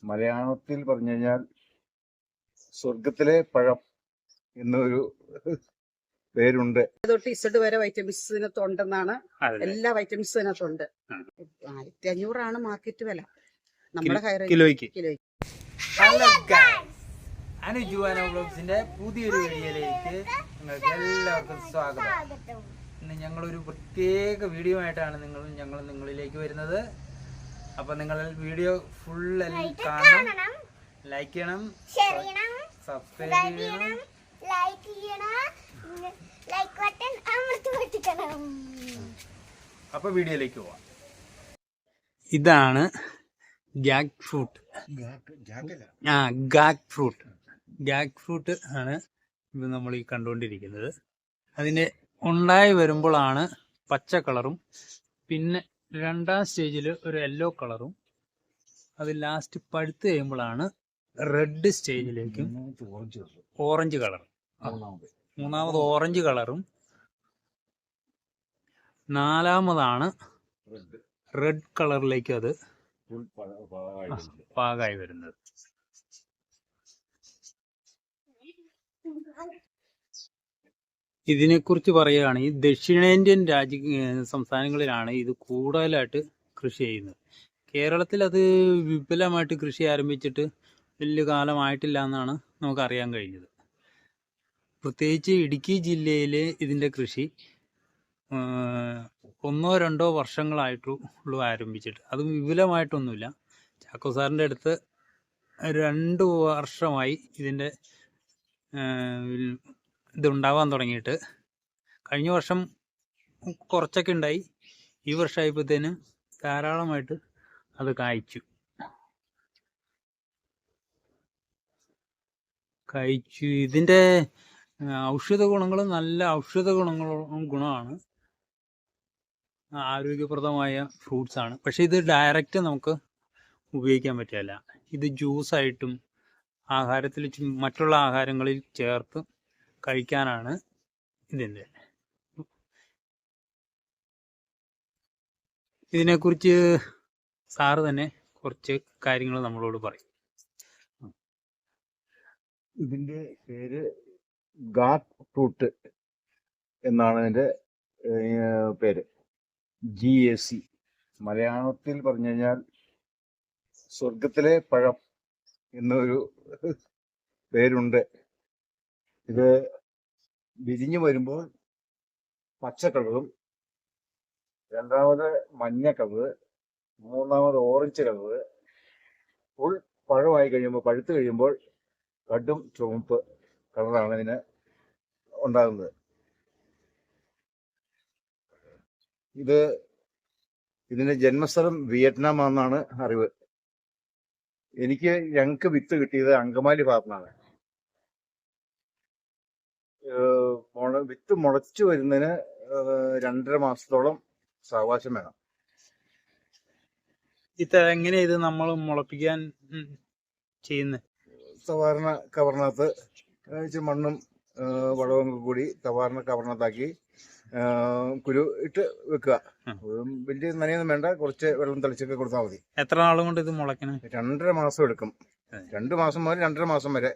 മലയാളത്തിൽ പറഞ്ഞു കഴിഞ്ഞാൽ സ്വർഗത്തിലെ പഴം എന്നൊരു പേരുണ്ട്. തൊട്ട് ഇസഡ് വരെ വൈറ്റമിൻസ് ഇതിനകത്തുണ്ടെന്നാണ്. എല്ലാ വൈറ്റമിൻസ് ഇതിനകത്തുണ്ട്. 1500 മാർക്കറ്റ് വില നമ്മുടെ കിലോയ്ക്ക്. ഹലോ ഗൈസ്, അനുജുവാന വ്ലോഗ്സിന്റെ പുതിയൊരു വീഡിയോയിലേക്ക് നിങ്ങൾക്ക് എല്ലാവർക്കും സ്വാഗതം. ഇന്ന് ഞങ്ങളൊരു പ്രത്യേക വീഡിയോ ആയിട്ടാണ് ഞങ്ങൾ നിങ്ങളിലേക്ക് വരുന്നത്. അപ്പൊ നിങ്ങൾ വീഡിയോ ഫുൾ കാണണം, ലൈക്ക് ചെയ്യണം, സബ്സ്ക്രൈബ് ചെയ്യണം, അപ്പൊ വീഡിയോയിലേക്ക് പോവാം. ഇതാണ് ഗാഗ് ഫ്രൂട്ട്. ഗാഗ് ഫ്രൂട്ട് ആണ് ഇത് നമ്മൾ ഈ കണ്ടുകൊണ്ടിരിക്കുന്നത്. അതിന്റെ ഉണ്ടായി വരുമ്പോഴാണ് പച്ച കളറും, പിന്നെ രണ്ടാം സ്റ്റേജിൽ ഒരു യെല്ലോ കളറും, അത് ലാസ്റ്റ് പഴുത്ത് കഴിയുമ്പോഴാണ് റെഡ് സ്റ്റേജിലേക്കും ഓറഞ്ച് കളറും, മൂന്നാമത് ഓറഞ്ച് കളറും, നാലാമതാണ് റെഡ് കളറിലേക്ക് അത് പാകമായി വരുന്നത്. ഇതിനെക്കുറിച്ച് പറയുകയാണെങ്കിൽ ദക്ഷിണേന്ത്യൻ സംസ്ഥാനങ്ങളിലാണ് ഇത് കൂടുതലായിട്ട് കൃഷി ചെയ്യുന്നത്. കേരളത്തിൽ അത് വിപുലമായിട്ട് കൃഷി ആരംഭിച്ചിട്ട് വലിയ കാലമായിട്ടില്ല എന്നാണ് നമുക്കറിയാൻ കഴിഞ്ഞത്. പ്രത്യേകിച്ച് ഇടുക്കി ജില്ലയിൽ ഇതിൻ്റെ കൃഷി 1-2 വർഷങ്ങളായിട്ടുള്ളൂ ആരംഭിച്ചിട്ട്. അതും വിപുലമായിട്ടൊന്നുമില്ല. ചാക്കോ സാറിൻ്റെ അടുത്ത് 2 വർഷമായി ഇതിൻ്റെ ഇതുണ്ടാവാൻ തുടങ്ങിയിട്ട്. കഴിഞ്ഞ വർഷം കുറച്ചൊക്കെ ഉണ്ടായി, ഈ വർഷമായപ്പോഴത്തേനും ധാരാളമായിട്ട് അത് കായ്ച്ചു. ഇതിൻ്റെ ഔഷധ ഗുണങ്ങൾ നല്ല ഔഷധ ഗുണമാണ്, ആരോഗ്യപ്രദമായ ഫ്രൂട്ട്സ് ആണ്. പക്ഷെ ഇത് ഡയറക്റ്റ് നമുക്ക് ഉപയോഗിക്കാൻ പറ്റില്ല. ഇത് ജ്യൂസായിട്ടും ആഹാരത്തിൽ മറ്റുള്ള ആഹാരങ്ങളിൽ ചേർത്ത് കഴിക്കാനാണ് ഇതിൻ്റെ. ഇതിനെക്കുറിച്ച് സാറ് തന്നെ കുറച്ച് കാര്യങ്ങൾ നമ്മളോട് പറയും. ഇതിന്റെ പേര് ഗാഗ് ഫ്രൂട്ട് എന്നാണ് ഇതിന്റെ പേര്. GAC. മലയാളത്തിൽ പറഞ്ഞു കഴിഞ്ഞാൽ സ്വർഗത്തിലെ പഴം എന്നൊരു പേരുണ്ട്. ഇത് വിരിഞ്ഞു വരുമ്പോൾ പച്ച കളറും, രണ്ടാമത് മഞ്ഞ കളറ്, മൂന്നാമത് ഓറഞ്ച് കളറ്, ഫുൾ പഴമായി കഴിയുമ്പോൾ പഴുത്ത് കഴിയുമ്പോൾ കടും ചുവപ്പ് കളറാണ് ഇതിന് ഉണ്ടാകുന്നത്. ഇതിന്റെ ജന്മസ്ഥലം വിയറ്റ്നാം ആണെന്നാണ് അറിവ്. ഞങ്ങൾക്ക് വിത്ത് കിട്ടിയത് അങ്കമാലി ഭാഗത്തുനിന്നാണ്. വിത്ത് മുളച്ചു വരുന്നതിന് 2.5 മാസത്തോളം സാവകാശം വേണം. എങ്ങനെയാ ഇത് നമ്മൾ മുളപ്പിക്കാൻ ചെയ്യുന്നത്? സാധാരണ കവറിനകത്ത് മണ്ണും വളവും കൂടി സാധാരണ കവറിനകത്താക്കി കുരു ഇട്ട് വെക്കുക. വലിയ നനയൊന്നും വേണ്ട, കുറച്ച് വെള്ളം തളിച്ചൊക്കെ കൊടുത്താൽ മതി. എത്ര നാളും കൊണ്ട് ഇത് മുളയ്ക്കണം? 2.5 മാസം എടുക്കും. 2 മാസം മുതൽ 2.5 മാസം വരെ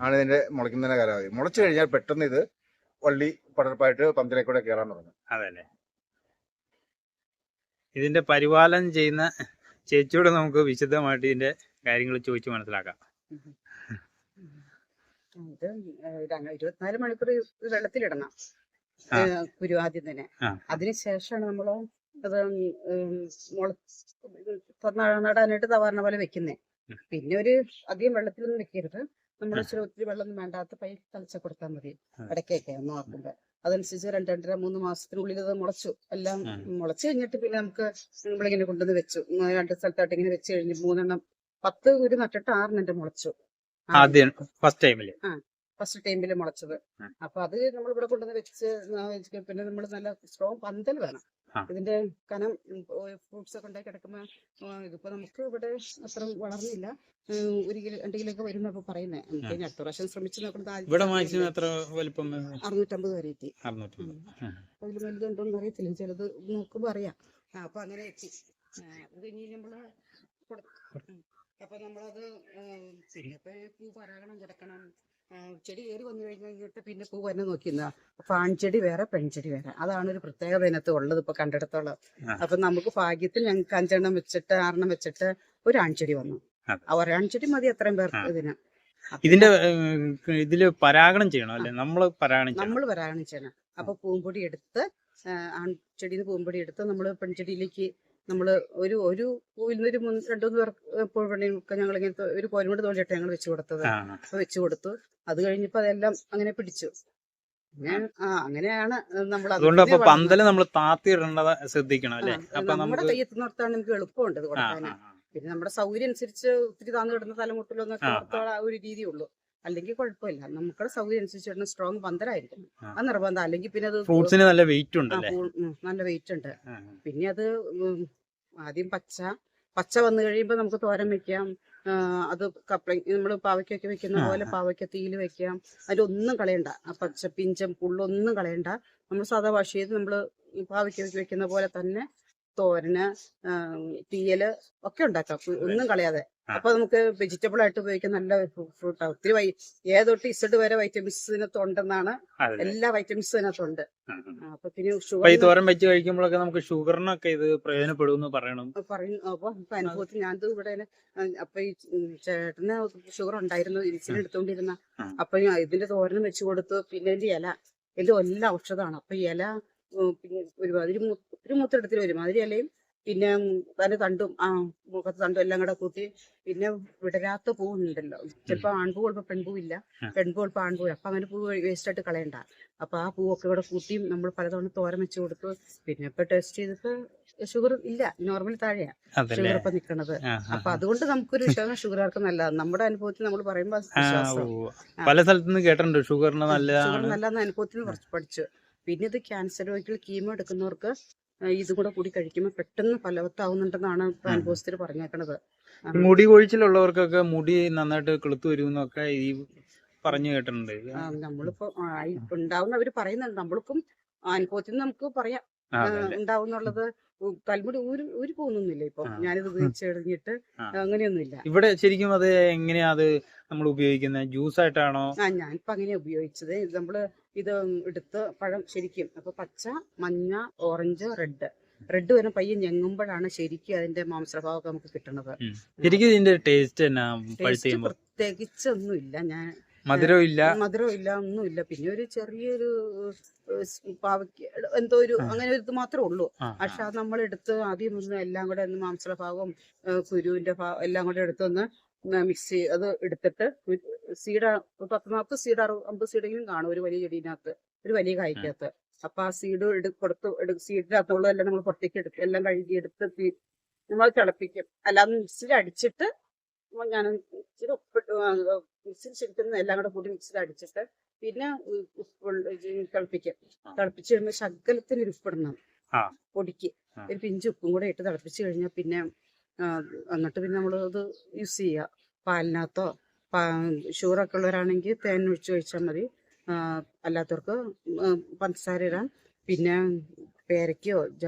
ആണ് ഇതിന്റെ മുളയ്ക്കുന്നതിന്റെ കാലാവധി. മുളച്ചു കഴിഞ്ഞാൽ പെട്ടെന്ന് ഇത് വള്ളി പടർപ്പായിട്ട് പന്തലേക്കൂടെ കയറാൻ തുടങ്ങും. അതല്ലേ. ഇതിന്റെ പരിപാലനം ചെയ്യുന്ന ചേച്ചിയോട് നമുക്ക് വിശദമായിട്ട് ഇതിന്റെ കാര്യങ്ങൾ ചോദിച്ചു മനസ്സിലാക്കാം. ഇത് 24 മണിക്കൂർ വെള്ളത്തിലിടണം കുരു ആദ്യം തന്നെ. അതിനുശേഷമാണ് നമ്മൾ അത് നടാനായിട്ട് സാധാരണ പോലെ വെക്കുന്നേ. പിന്നെ അധികം വെള്ളത്തിലൊന്നും വെക്കരുത്. നമ്മൾ ഒത്തിരി വെള്ളമൊന്നും വേണ്ടാത്ത പൈപ്പ് തളിച്ച കൊടുത്താൽ മതി. ഇടയ്ക്കൊക്കെ ഒന്ന് നോക്കുമ്പോ അതനുസരിച്ച് 2-2.5-3 മാസത്തിനുള്ളിൽ ഇത് മുളച്ചു. എല്ലാം മുളച്ചു കഴിഞ്ഞിട്ട് പിന്നെ നമുക്ക് നമ്മളിങ്ങനെ കൊണ്ടുവന്ന് വെച്ചു. 2 സ്ഥലത്തായിട്ട് ഇങ്ങനെ വെച്ച് കഴിഞ്ഞ് 3 10 കുരു നട്ടിട്ട് 6 മുളച്ചു. ഫസ്റ്റ് ടൈമില് മുളച്ചത്. അപ്പൊ അത് നമ്മൾ ഇവിടെ കൊണ്ടുവന്ന് വെച്ച് പിന്നെ നമ്മൾ നല്ല സ്ട്രോങ് പന്തൽ വേണം. ഇതിന്റെ കനം ഫ്രൂട്ട്സ് ഒക്കെ ഉണ്ടായി കിടക്കുമ്പോ ഇതിപ്പോ നമുക്ക് ഇവിടെ അത്ര വളർന്നില്ല. 1 കിലോ 2 കിലോ ഒക്കെ വരുന്നപ്പോ പറയുന്നേ. നമുക്ക് അടുത്ത പ്രാവശ്യം ശ്രമിച്ചു നോക്കുന്നത്. 650 വരെ എത്തി. അതിൽ വലുതുണ്ടോന്ന് അറിയത്തില്ല, ചിലത് നോക്കുമ്പോ അറിയാം. അപ്പൊ അങ്ങനെ എത്തി. അത് കഴിഞ്ഞ് നമ്മള് അപ്പൊ നമ്മളത് പിന്നെ ഇപ്പൊ പൂ പരാഗണം കിടക്കണം, ചെടി കയറി വന്നു കഴിഞ്ഞിട്ട് പിന്നെ പൂ തന്നെ നോക്കിയിരുന്ന. അപ്പൊ ആൺചെടി വേറെ പെൺചെടി വേറെ, അതാണ് ഒരു പ്രത്യേകത ഇതിനകത്ത് ഉള്ളത് ഇപ്പൊ കണ്ടിടത്തോളം. അപ്പൊ നമുക്ക് ഭാഗ്യത്തിൽ ഞങ്ങൾക്ക് 5 വെച്ചിട്ട് 6 വെച്ചിട്ട് ഒരു ആൺചെടി വന്നു. ആ ഒരാൺചെടി മതി അത്രയും പേർക്ക് ഇതിന്. ഇതിന്റെ ഇതില് പരാഗണം ചെയ്യണം അല്ലെ? നമ്മള് പരാഗണം ചെയ്യണം. അപ്പൊ പൂമ്പൊടി എടുത്ത് ആൺചെടിയിൽ നിന്ന് പൂമ്പൊടി എടുത്ത് നമ്മള് പെൺചെടിയിലേക്ക് നമ്മള് ഒരു പൂവിൽ നിന്ന് 2-3 പേർക്ക് പൂവണിയൊക്കെ ഞങ്ങൾ ഇങ്ങനത്തെ ഒരു കോലുകൊണ്ട് തോണ്ടിയിട്ട് ഞങ്ങൾ വെച്ചു കൊടുത്തത്. അപ്പൊ വെച്ചു കൊടുത്തു. അത് കഴിഞ്ഞപ്പോ അതെല്ലാം അങ്ങനെ പിടിച്ചു. അങ്ങനെയാണ് നമ്മൾ പന്തല് നമ്മൾ താത്തിയിടേണ്ടത് ശ്രദ്ധിക്കണം അല്ലെ? നമ്മുടെ കയ്യെത്തുന്ന ഓർത്താണ് നമുക്ക് എളുപ്പമുണ്ട് ഇത് കൊടുക്കാൻ. പിന്നെ നമ്മുടെ സൗകര്യം അനുസരിച്ച് ഒത്തിരി താന്നു കിടന്ന തലമുട്ടിലൊന്നൊക്കെ ആ ഒരു രീതിയുള്ളൂ. അല്ലെങ്കിൽ കുഴപ്പമില്ല, നമ്മുടെ സൗകര്യം അനുസരിച്ച് സ്ട്രോങ് പന്തലായിരിക്കും, അത് നിർബന്ധം. അല്ലെങ്കിൽ പിന്നെ അത് ഫ്രൂട്ട്സിന് നല്ല വെയിറ്റ് ഉണ്ട്, നല്ല വെയിറ്റ് ഉണ്ട്. പിന്നെ അത് ആദ്യം പച്ച വന്നു കഴിയുമ്പോൾ നമുക്ക് തോരൻ വെക്കാം. അത് നമ്മള് പാവയ്ക്കൊക്കെ വെക്കുന്ന പോലെ പാവയ്ക്ക തീയിൽ വെക്കാം. അതിലൊന്നും കളയണ്ട, ആ പച്ച പിഞ്ചം പുള്ളൊന്നും കളയണ്ട. നമ്മൾ സാധാ വാഷ് ചെയ്ത് നമ്മള് പാവയ്ക്കൊക്കെ വെക്കുന്ന പോലെ തന്നെ തോരന്, തീയല് ഒക്കെ ഉണ്ടാക്കാം, ഒന്നും കളയാതെ. അപ്പൊ നമുക്ക് വെജിറ്റബിൾ ആയിട്ട് ഉപയോഗിക്കാൻ നല്ല ഫ്രൂട്ടാണ്. ഒത്തിരി ഏതൊട്ട് ഇസഡ് വരെ വൈറ്റമിൻസ് ഇതിനകത്ത് ഉണ്ടെന്നാണ്, എല്ലാ വൈറ്റമിൻസും ഇതിനകത്തുണ്ട്. അപ്പൊ പിന്നെ ഈ തോരൻ വെച്ച് കഴിക്കുമ്പോഴൊക്കെ നമുക്ക് ഷുഗറിനൊക്കെ ഇത് പ്രയോജനപ്പെടും പറയണം. അപ്പൊ അനുഭവത്തിൽ ഞാനത് ഇവിടെ അപ്പൊ ഈ ചേട്ടന് ഷുഗർ ഉണ്ടായിരുന്നു, ഇൻസുലിൻ എടുത്തോണ്ടിരുന്ന. അപ്പൊ ഇതിന്റെ തോരനും വെച്ച് കൊടുത്തു. പിന്നെ ഇതിന്റെ എല്ലാം ഔഷധമാണ്. അപ്പൊ ഇല ഒരു മൂത്തെടുത്തിൽ ഒരുമാതിരി ഇലയും പിന്നെ അതിന്റെ തണ്ടും മുഖത്ത് തണ്ടും എല്ലാം കൂടെ കൂട്ടി. പിന്നെ വിടരാത്ത പൂവുണ്ടല്ലോ, ചിലപ്പോ ആൺപൂ ചിലപ്പോ പെൺപൂവില്ല, പെൺപൂ ചിലപ്പോ ആൺപൂ. അപ്പൊ അങ്ങനെ പൂ വേസ്റ്റ് ആയിട്ട് കളയണ്ട. അപ്പൊ ആ പൂവൊക്കെ കൂടെ കൂട്ടി നമ്മൾ പലതവണ തോരൻ വെച്ച് കൊടുത്തു. പിന്നെ ഇപ്പൊ ടെസ്റ്റ് ചെയ്തിട്ട് ഷുഗർ ഇല്ല, നോർമൽ താഴെയാ ഷുഗർ ഇപ്പൊ നിക്കണത്. അപ്പൊ അതുകൊണ്ട് നമുക്കൊരു വിശ്വാസം ഷുഗർകാർക്ക് നല്ലതാണ്. നമ്മുടെ അനുഭവത്തിൽ നമ്മൾ പറയുമ്പോ പല സ്ഥലത്തുനിന്ന് കേട്ടിട്ടുണ്ട് ഷുഗറിന് നല്ലതെന്ന് അനുഭവത്തിൽ കുറച്ച് പഠിച്ചു. പിന്നെ ഇത് ക്യാൻസർ രോഗികൾ കീമോ എടുക്കുന്നവർക്ക് ഇതും കൂടെ കൂടി കഴിക്കുമ്പോൾ പെട്ടെന്ന് ഫലവത്താവുന്നുണ്ടെന്നാണ് അനുഭവസ്ഥര് പറഞ്ഞേക്കണത്. മുടി കൊഴിച്ചിലുള്ളവർക്കൊക്കെ മുടി നന്നായിട്ട് കിളുത്തു വരുമെന്നൊക്കെ ഈ പറഞ്ഞു കേട്ടിട്ടുണ്ട്. നമ്മളിപ്പോ ഉണ്ടാവുന്നവര് പറയുന്നുണ്ട്, നമ്മൾക്കും അനുഭവത്തിൽ നമുക്ക് പറയാം ഉണ്ടാവുന്നുള്ളത്. തലമുടി ഊരി പോകുന്നില്ല ഇപ്പൊ ഞാനിത് ഉപയോഗിച്ച് കഴിഞ്ഞിട്ട്, അങ്ങനെയൊന്നുമില്ല. ഇവിടെ ശരിക്കും അത് എങ്ങനെയാ അത് നമ്മൾ ഉപയോഗിക്കുന്നത്? ജ്യൂസ് ആയിട്ടാണോ? ഞാനിപ്പോ അങ്ങനെയാ ഉപയോഗിച്ചത്. നമ്മള് ഇത് എടുത്ത് പഴം ശരിക്കും അപ്പൊ പച്ച, മഞ്ഞ, ഓറഞ്ച്, റെഡ് വരെ പയ്യെ ഞെങ്ങുമ്പോഴാണ് ശരിക്കും അതിന്റെ മാംസഭാവമൊക്കെ നമുക്ക് കിട്ടുന്നത്. ശരിക്കും ഇതിന്റെ ടേസ്റ്റ് പ്രത്യേകിച്ചൊന്നുമില്ല. ഞാൻ മധുരം ഇല്ല ഒന്നുമില്ല. പിന്നെ ഒരു ചെറിയൊരു പാവയ്ക്ക് എന്തോ ഒരു അങ്ങനെ ഒരു ഇത് മാത്രമേ ഉള്ളൂ. പക്ഷെ അത് നമ്മൾ എടുത്ത് ആദ്യം ഒന്ന് എല്ലാം കൂടെ ഒന്ന് മാംസഭാഗം കുരുവിന്റെ എല്ലാം കൂടെ എടുത്തൊന്ന് മിക്സ് അത് എടുത്തിട്ട് സീഡ് 10-40 സീഡ് 50 സീഡെങ്കിലും കാണും ഒരു വലിയ ചെടീനകത്ത്, ഒരു വലിയ കായ്ക്കകത്ത്. അപ്പൊ ആ സീഡ് സീഡിനകത്തുള്ളതെല്ലാം നമ്മൾ പുറത്തേക്ക് എടുക്കും, എല്ലാം കഴുകി എടുത്ത് നമ്മൾ തിളപ്പിക്കും. അല്ലാതെ മിക്സിയിൽ അടിച്ചിട്ട് ഞാൻ ഇച്ചിരി ഉപ്പിട്ട് മിക്സിയിൽ ശരിക്കും എല്ലാം കൂടെ കൂടി മിക്സിയിൽ അടിച്ചിട്ട് പിന്നെ തിളപ്പിക്കും. തിളപ്പിച്ച് കഴിയുമ്പോൾ ശകലത്തിന് ഒരു ഉപ്പിടണം പൊടിക്ക്, ഒരു പിഞ്ച് ഉപ്പും കൂടെ ഇട്ട് തിളപ്പിച്ച് കഴിഞ്ഞാൽ പിന്നെ എന്നിട്ട് പിന്നെ നമ്മൾ അത് യൂസ് ചെയ്യുക. പാലിനകത്തോ ഷുഗറൊക്കെ ഉള്ളവരാണെങ്കിൽ തേൻ ഒഴിച്ച് കഴിച്ചാൽ മതി. അല്ലാത്തവർക്ക് പഞ്ചസാര ഇടാം. പിന്നെ പേരയ്ക്കോ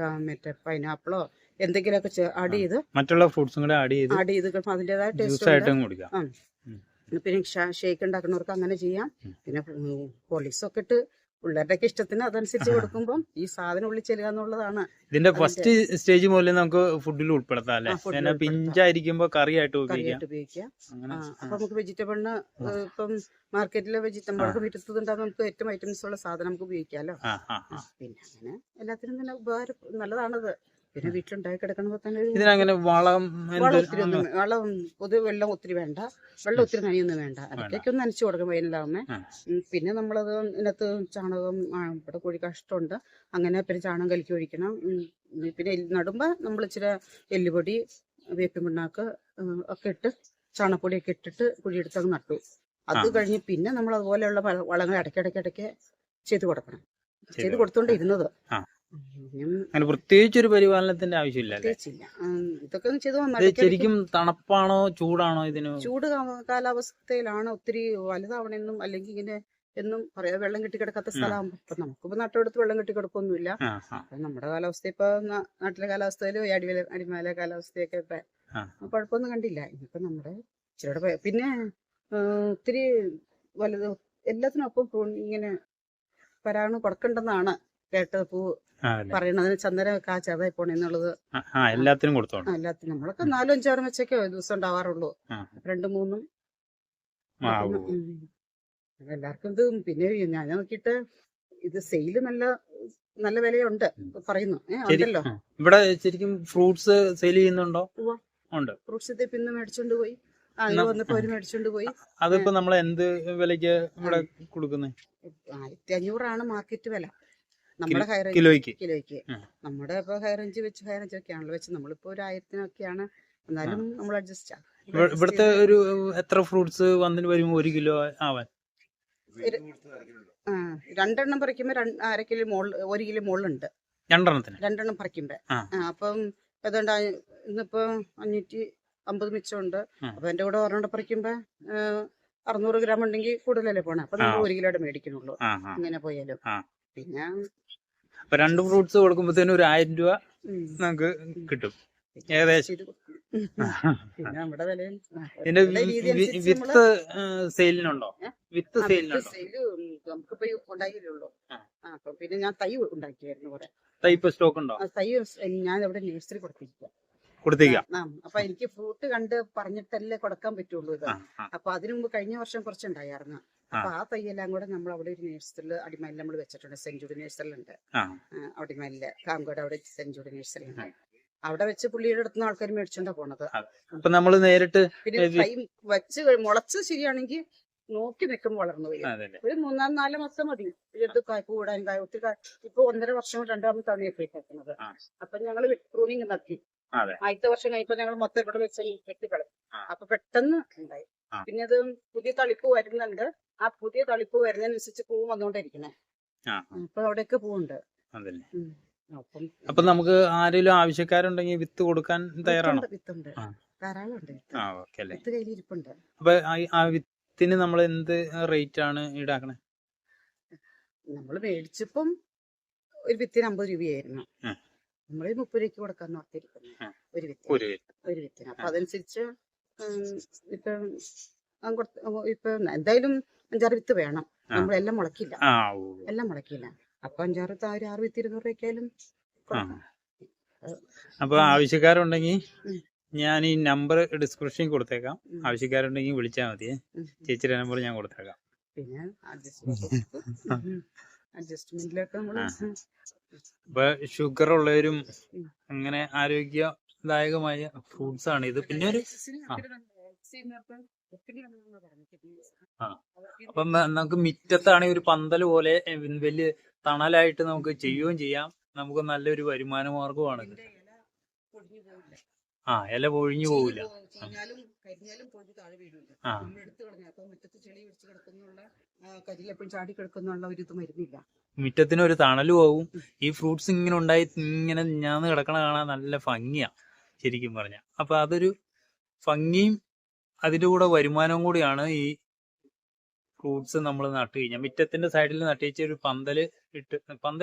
മറ്റേ പൈനാപ്പിളോ എന്തെങ്കിലുമൊക്കെ ആഡ് ചെയ്ത് മറ്റുള്ള ഫ്രൂട്ട്സും കൂടെ ആഡ് ചെയ്ത് അതിൻ്റെതായ ടേസ്റ്റ്. പിന്നെ ഷേക്ക് ഉണ്ടാക്കുന്നവർക്ക് അങ്ങനെ ചെയ്യാം. പിന്നെ ഹോർലിക്സ് ഒക്കെ ഇട്ട് പിള്ളേരുടെയൊക്കെ ഇഷ്ടത്തിന് അതനുസരിച്ച് കൊടുക്കുമ്പോൾ ഈ സാധനം ഉള്ളിൽ ചെല്ലുക എന്നുള്ളതാണ്. ഇതിന്റെ ഫസ്റ്റ് സ്റ്റേജ് മുതലേ നമുക്ക് ഫുഡിൽ ഉൾപ്പെടുത്താം അല്ലെ? പിഞ്ചായിരിക്കുമ്പോ കറിയായിട്ട് ഉപയോഗിക്കാം. അപ്പൊ നമുക്ക് വെജിറ്റബിളിന് ഇപ്പം മാർക്കറ്റിലെ വെജിറ്റബിൾക്ക് വീട്ടിലുണ്ടാകുന്ന നമുക്ക് ഏറ്റവും ഐറ്റംസ് ഉള്ള സാധനം നമുക്ക് ഉപയോഗിക്കാമല്ലോ. പിന്നെ അങ്ങനെ എല്ലാത്തിനും തന്നെ ഉപകാരം നല്ലതാണത്. പിന്നെ വീട്ടിലുണ്ടാക്കി കിടക്കണപ്പോ തന്നെ ഇതിനങ്ങനെ വളം പൊതുവെ വെള്ളം ഒത്തിരി വേണ്ട, വെള്ളം ഒത്തിരി നനയൊന്നും വേണ്ട. അതൊക്കെ ഒന്ന് നനച്ചു കൊടുക്കും വെയിലാവുമ്പേ. പിന്നെ നമ്മളത് ഇതിനകത്ത് ചാണകം ഇവിടെ കോഴി കാഷ്ടമുണ്ട്, അങ്ങനെ പിന്നെ ചാണകം കലക്കി ഒഴിക്കണം. പിന്നെ നടുമ്പോ നമ്മൾ ഇച്ചിരി എല്ലുപൊടി, വേപ്പിൻ പിണ്ണാക്ക് ഒക്കെ ഇട്ട് ചാണകപ്പൊടിയൊക്കെ ഇട്ടിട്ട് കുഴിയെടുത്ത് അങ്ങ് നട്ടു. അത് കഴിഞ്ഞ് പിന്നെ നമ്മൾ അതുപോലെയുള്ള വളങ്ങൾ ഇടയ്ക്കിടയ്ക്ക് ചെയ്ത് കൊടുക്കണം. ചെയ്ത് കൊടുത്തോണ്ട് ഇരുന്നത്. പ്രത്യേകിച്ച് ഒരു പരിപാലനത്തിന്റെ ആവശ്യമില്ല. ഇതൊക്കെ ചെയ്ത് ശരിക്കും തണുപ്പാണോ ചൂടാണോ? ഇതിന് ചൂട് കാലാവസ്ഥയിലാണ് ഒത്തിരി വലുതാവണമെന്നും അല്ലെങ്കിൽ ഇങ്ങനെ എന്നും പറയാം. വെള്ളം കെട്ടിക്കിടക്കാത്ത സ്ഥലമാകുമ്പോ ഇപ്പൊ നമുക്കിപ്പോ നാട്ടിലെടുത്ത് വെള്ളം കെട്ടിക്കിടക്കൊന്നുമില്ല. നമ്മുടെ കാലാവസ്ഥ ഇപ്പൊ നാട്ടിലെ കാലാവസ്ഥയിലും അടിമാല കാലാവസ്ഥയൊക്കെ ഇപ്പൊ കുഴപ്പമൊന്നും കണ്ടില്ല. ഇനിയിപ്പൊ നമ്മുടെ ഇച്ചിരി പിന്നെ ഒത്തിരി വലുത് എല്ലാത്തിനും ഒപ്പം ഇങ്ങനെ പരാഗണം കൊടുക്കണ്ടെന്നാണ് കേട്ടത്. പൂ പറയണത് അതിന് ചന്ദന ചെറുതായി പോണെന്നുള്ളത് എല്ലാത്തിനും കൊടുത്തോ? എല്ലാത്തിനും നമ്മളൊക്കെ 4-5 വെച്ചൊക്കെ ദിവസം ഉണ്ടാവാറുള്ളൂ. 2-3 എല്ലാവർക്കും ഇത്. പിന്നെ ഞാൻ നോക്കിയിട്ട് ഇത് സെയില് നല്ല വിലയുണ്ട് പറയുന്നു. ഉണ്ടല്ലോ ഇവിടെ ശരിക്കും ഫ്രൂട്ട്സ് സെയിൽ ചെയ്യുന്നുണ്ടോ? ഉണ്ട്. ഫ്രൂട്ട്സ് ഇത് പിന്നെ മേടിച്ചോണ്ട് പോയി വന്നപ്പോ അവര് മേടിച്ചോണ്ട് പോയി. അതിപ്പോ നമ്മൾ എന്ത് വിലക്ക് ഇവിടെ കൊടുക്കുന്നത്? 1500 മാർക്കറ്റ് വില നമ്മുടെ കിലോയ്ക്ക്. നമ്മുടെ ഇപ്പൊ ഹൈറേഞ്ച് ഒക്കെയാണല്ലോ വെച്ച് നമ്മളിപ്പോ 1000-നൊക്കെയാണ്. എന്നാലും നമ്മൾ അഡ്ജസ്റ്റ് ആണ്. ഇവിടുത്തെ ഒരു എത്ര ഫ്രൂട്ട്സ് വന്നിട്ട് വരുമ്പോ 1 കിലോ ആവാൻ? 2 പറിക്കുമ്പോ 1/2 കിലോ മുകളിൽ 1 കിലോ മുകളിലുണ്ട്. 2 പറിക്കുമ്പോ. അപ്പം അതുകൊണ്ട് ഇന്നിപ്പോ 550 മിച്ചമുണ്ട്. അപ്പൊ എന്റെ കൂടെ 1 പറിക്കുമ്പോ 600 ഗ്രാം ഉണ്ടെങ്കിൽ കൂടുതലല്ലേ പോണേ. അപ്പൊ നമ്മൾ 1 കിലോയുടെ മേടിക്കണുള്ളൂ ഇങ്ങനെ പോയാലും. പിന്നെ 2 ഫ്രൂട്ട്സ് കൊടുക്കുമ്പോഴത്തേനും ഒരു 1000 രൂപ നമുക്ക് കിട്ടും ഏകദേശം. പിന്നെ നമ്മുടെ വിലയും ഇതിന്റെ വിത്ത് സെയിലിനുണ്ടോ? വിത്ത് സെയിലിനുണ്ടോ? നമുക്കിപ്പോ ഉണ്ടാക്കിയുള്ളൂ. അപ്പൊ പിന്നെ ഞാൻ തൈ ഉണ്ടാക്കിയായിരുന്നു കുറെ. തൈ ഇപ്പൊ സ്റ്റോക്ക് ഉണ്ടോ? തൈ ഞാൻ ഇവിടെ നഴ്സറി കൊടുത്തിരിക്കാം. അപ്പൊ എനിക്ക് ഫ്രൂട്ട് കണ്ട് പറഞ്ഞിട്ടല്ലേ കൊടുക്കാൻ പറ്റുള്ളൂ ഇത്. അപ്പൊ അതിനു മുമ്പ് കഴിഞ്ഞ വർഷം കുറച്ചുണ്ടായിരുന്നു. അപ്പൊ ആ തൈയെല്ലാം കൂടെ നമ്മൾ അവിടെ ഒരു നഴ്സറിൽ അടിമാലിൽ നമ്മൾ വെച്ചിട്ടുണ്ട്. സെഞ്ചുറി നഴ്സറിലുണ്ട് അടിമാലില്. കാങ്കോട് അവിടെ സെഞ്ചുറി നഴ്സറിലുണ്ട്. അവിടെ വെച്ച് പുള്ളിയുടെ അടുത്ത് ആൾക്കാർ മേടിച്ചോണ്ടാ പോണത്. അപ്പൊ നമ്മള് നേരിട്ട് പിന്നെ തൈ വെച്ച് മുളച്ച് ശരിയാണെങ്കിൽ നോക്കി നിൽക്കുമ്പോൾ വളർന്നു പോയി. ഒരു 3-4 മാസം മതി ഇത് കൂടാൻ. ഒത്തിരി ഇപ്പൊ 1.5 വർഷം 2ാമത്തെ തവണയൊക്കെ കേൾക്കുന്നത്. അപ്പൊ ഞങ്ങള് പ്രൂണിങ് നടത്തി. ആദ്യത്തെ വർഷം കഴിഞ്ഞപ്പോ ഞങ്ങൾ മൊത്തം ഇവിടെ വെച്ച് കെട്ടിക്കളയും. അപ്പൊ പെട്ടെന്ന് ഉണ്ടായി. പിന്നെ അത് പുതിയ തളിപ്പ് വരുന്നുണ്ട്. ആ പുതിയ തളിപ്പ് വരുന്നതിനനുസരിച്ച് പൂ വന്നോണ്ടിരിക്കണേ. അപ്പൊ അവിടെയൊക്കെ പൂവുണ്ട്. അപ്പൊ നമുക്ക് ആരെങ്കിലും ആവശ്യക്കാരുണ്ടെങ്കിൽ വിത്ത് കൊടുക്കാൻ തയ്യാറാണോ? വിത്തുണ്ട്, ധാരാളം ഉണ്ട്. വിത്ത് കയ്യിലിരിപ്പുണ്ട്. അപ്പൊ ആ വിത്തിന് നമ്മൾ എന്ത് റേറ്റ് ആണ് ഈടാക്കണേ? നമ്മള് മേടിച്ചപ്പം ഒരു വിത്തിന് 50 രൂപയായിരുന്നു. നമ്മള് 30 രൂപയ്ക്ക് കൊടുക്കാൻ ഓർത്തിരിക്കുന്നു ഒരു വിത്തിന്. അപ്പൊ അതനുസരിച്ച് ഇപ്പൊ എന്തായാലും 5-6 വിത്ത് വേണം. നമ്മളെല്ലാം മുളക്കില്ല. അപ്പൊ 5-6 വിത്ത് 200 രൂപയ്ക്കായാലും. അപ്പൊ ആവശ്യക്കാരുണ്ടെങ്കിൽ ഞാൻ ഈ നമ്പർ ഡിസ്ക്രിപ്ഷനിൽ കൊടുത്തേക്കാം. ആവശ്യക്കാരുണ്ടെങ്കിൽ വിളിച്ചാൽ മതിയേ. ചേച്ചിയുടെ നമ്പർ ഞാൻ കൊടുത്തേക്കാം. പിന്നെ അഡ്ജസ്റ്റ്മെന്റിലൊക്കെ ഇപ്പൊ ഷുഗർ ഉള്ളവരും അങ്ങനെ ആരോഗ്യദായകമായ ഫ്രൂട്ട്സ് ആണ് ഇത്. പിന്നെ ഒരു അപ്പം നമുക്ക് മിറ്റത്താണെങ്കിൽ ഒരു പന്തൽ പോലെ വലിയ തണലായിട്ട് നമുക്ക് ചെയ്യുകയും ചെയ്യാം. നമുക്ക് നല്ലൊരു വരുമാന മാർഗമാണ് ഇത്. ഇല പൊഴിഞ്ഞു പോവില്ല. മുറ്റത്തിന് ഒരു തണലും ആവും. ഈ ഫ്രൂട്ട്സ് ഇങ്ങനെ ഉണ്ടായി ഇങ്ങനെ ഞാന്ന് കിടക്കണ കാണാൻ നല്ല ഭംഗിയാ ശരിക്കും പറഞ്ഞ. അപ്പൊ അതൊരു ഭംഗിയും അതിന്റെ കൂടെ വരുമാനവും കൂടിയാണ് ഈ ഫ്രൂട്ട്സ് നമ്മൾ നട്ട് കഴിഞ്ഞാൽ. മുറ്റത്തിന്റെ സൈഡിൽ നട്ടിച്ച് ഒരു പന്തൽ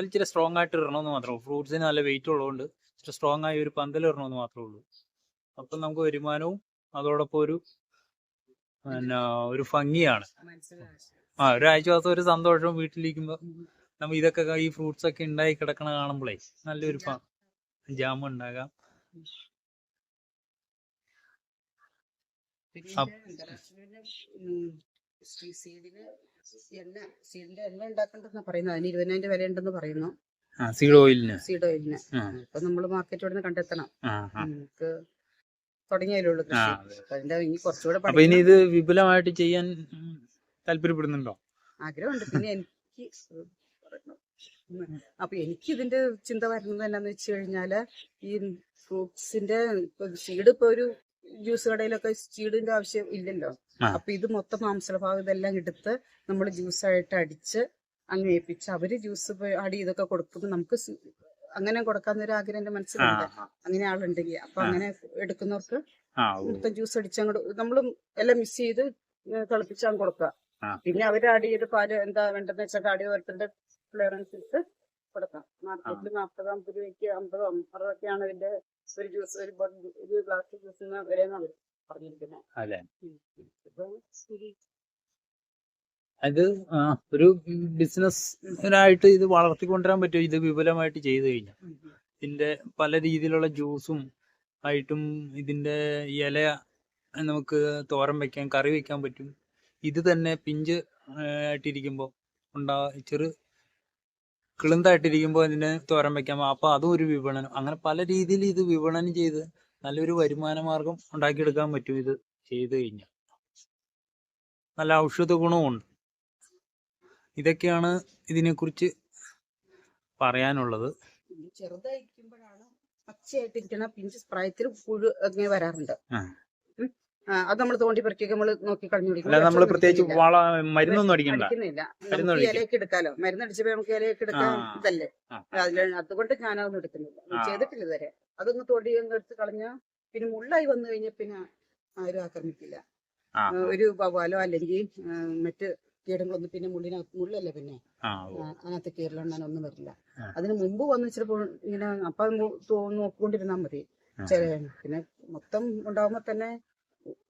ഇച്ചിരി സ്ട്രോങ് ആയിട്ട് ഇടണമെന്ന് മാത്രമേ. ഫ്രൂട്ട്സിന് നല്ല വെയിറ്റ് ഉള്ളതുകൊണ്ട് ഇച്ചിരി സ്ട്രോങ് ആയി ഒരു പന്തൽ ഇടണമെന്ന് മാത്രമേ ഉള്ളൂ. അപ്പം നമുക്ക് വരുമാനവും അതോടൊപ്പം ഒരു ഭംഗിയാണ്. ഒരു ആഴ്ച ഒരു സന്തോഷവും വീട്ടിലിരിക്കുമ്പോ നമ്മൾ ഇതൊക്കെ ഈ ഫ്രൂട്ട്സ് ഒക്കെ ഉണ്ടായി കിടക്കണ കാണുമ്പോഴേ നല്ലൊരു ജാമ ഉണ്ടാകാം. സീഡിന്റെ എണ്ണ ഉണ്ടാക്കണ്ടെന്നാ പറയുന്നത്. അതിന് 20,000 വില ഉണ്ടെന്ന് പറയുന്നു. സീഡ് ഓയിലിന്. അപ്പൊ നമ്മള് മാർക്കറ്റോട് കണ്ടെത്തണം. നമുക്ക് തുടങ്ങിയാലേ ഉള്ളൂ കൃഷി. അതിന്റെ ഇനി കുറച്ചുകൂടെ. അപ്പൊ ഇനി ഇത് വിപുലമായിട്ട് ചെയ്യാൻ താല്പര്യപ്പെടുന്നുണ്ടോ? ആഗ്രഹമുണ്ട്. പിന്നെ എനിക്ക് ഇതിന്റെ ചിന്ത വരുന്നത് എന്നാന്ന് വെച്ച് കഴിഞ്ഞാല് ഈ ഫ്രൂട്ട്സിന്റെ സീഡ് ഇപ്പൊ ഒരു ജ്യൂസ് കടയിലൊക്കെ സീഡിന്റെ ആവശ്യം ഇല്ലല്ലോ. അപ്പൊ ഇത് മൊത്തം മാംസഭാഗം ഇതെല്ലാം എടുത്ത് നമ്മൾ ജ്യൂസായിട്ട് അടിച്ച് അങ്ങ് ഏൽപ്പിച്ച് അവര് ജ്യൂസ് ആഡ് ചെയ്തൊക്കെ കൊടുക്കുമ്പോൾ നമുക്ക് അങ്ങനെ കൊടുക്കാന്നൊരു ആഗ്രഹം എന്റെ മനസ്സിലുണ്ട്. അങ്ങനെ ആളുണ്ടെങ്കിൽ അപ്പൊ അങ്ങനെ എടുക്കുന്നവർക്ക് മൊത്തം ജ്യൂസ് അടിച്ചങ്ങോട്ട് നമ്മളും എല്ലാം മിക്സ് ചെയ്ത് തിളപ്പിച്ചാൽ കൊടുക്കുക. പിന്നെ അവര് ആഡ് ചെയ്ത് പാല് എന്താ വേണ്ടെന്ന് വെച്ചാൽ ആഡ് ചെയ്ത് ഓരോരുത്തരുടെ ഫ്ലേവർ അനുസരിച്ച് കൊടുക്കാം. മാർക്കറ്റിൽ 40, 50 രൂപയ്ക്ക് 50, 60 ഒക്കെയാണ് ഇതിന്റെ ഒരു ജ്യൂസ്, ഒരു ഗ്ലാസ് ജ്യൂസിന് വരെയെന്നാണ് പറഞ്ഞിരിക്കുന്നത്. അത് ഒരു ബിസിനസ്സിനായിട്ട് ഇത് വളർത്തിക്കൊണ്ടുവരാൻ പറ്റും. ഇത് വിപുലമായിട്ട് ചെയ്തു കഴിഞ്ഞാൽ ഇതിന്റെ പല രീതിയിലുള്ള ജ്യൂസും ആയിട്ടും ഇതിന്റെ ഇല നമുക്ക് തോരൻ വെക്കാൻ, കറി വെക്കാൻ പറ്റും. ഇത് തന്നെ പിഞ്ച് ആയിട്ടിരിക്കുമ്പോൾ ചെറു കിളുന്തായിട്ടിരിക്കുമ്പോൾ ഇതിനെ തോരൻ വെക്കാം. അപ്പൊ അതും ഒരു വിപണനം. അങ്ങനെ പല രീതിയിൽ ഇത് വിപണനം ചെയ്ത് നല്ലൊരു വരുമാന മാർഗം ഉണ്ടാക്കിയെടുക്കാൻ പറ്റും ഇത് ചെയ്തു കഴിഞ്ഞാൽ. നല്ല ഔഷധ ഗുണവുമുണ്ട്. ഇതൊക്കെയാണ് ഇതിനെക്കുറിച്ച് പറയാനുള്ളത്. ചെറുതായിരിക്കുമ്പോഴാണ് പച്ചയായിട്ടിരിക്കണ പിഞ്ച് പ്രായത്തിൽ പുഴു അങ്ങനെ വരാറുണ്ട്. അത് നമ്മൾ തോണ്ടി പറിക്കുക, നമ്മൾ നോക്കി കളഞ്ഞു. നമ്മൾ പ്രത്യേകിച്ച് മരുന്നൊന്നും അടിക്കുന്നില്ല. ഇലയൊക്കെ എടുക്കാലോ, മരുന്നടിച്ചപ്പോ നമുക്ക് ഇലയൊക്കെ എടുക്കാൻ ഇതല്ലേ. അതുകൊണ്ട് ഞാനതൊന്നും എടുക്കുന്നില്ല, ചെയ്തിട്ടില്ല ഇതുവരെ. അതൊന്ന് തോണ്ടി എടുത്ത് കളഞ്ഞാൽ പിന്നെ മുള്ളായി വന്നു കഴിഞ്ഞാൽ പിന്നെ ആരും ആക്രമിക്കില്ല. ഒരു വവ്വാലോ അല്ലെങ്കിൽ മറ്റ് കീടങ്ങളൊന്നും പിന്നെ മുള്ളല്ലേ പിന്നെ അതിനകത്ത് കീറലുണ്ടാനൊന്നും വരില്ല. അതിന് മുമ്പ് വന്ന് ചിലപ്പോൾ ഇങ്ങനെ അപ്പം നോക്കിക്കൊണ്ടിരുന്നാൽ മതി. പിന്നെ മൊത്തം ഉണ്ടാവുമ്പോ തന്നെ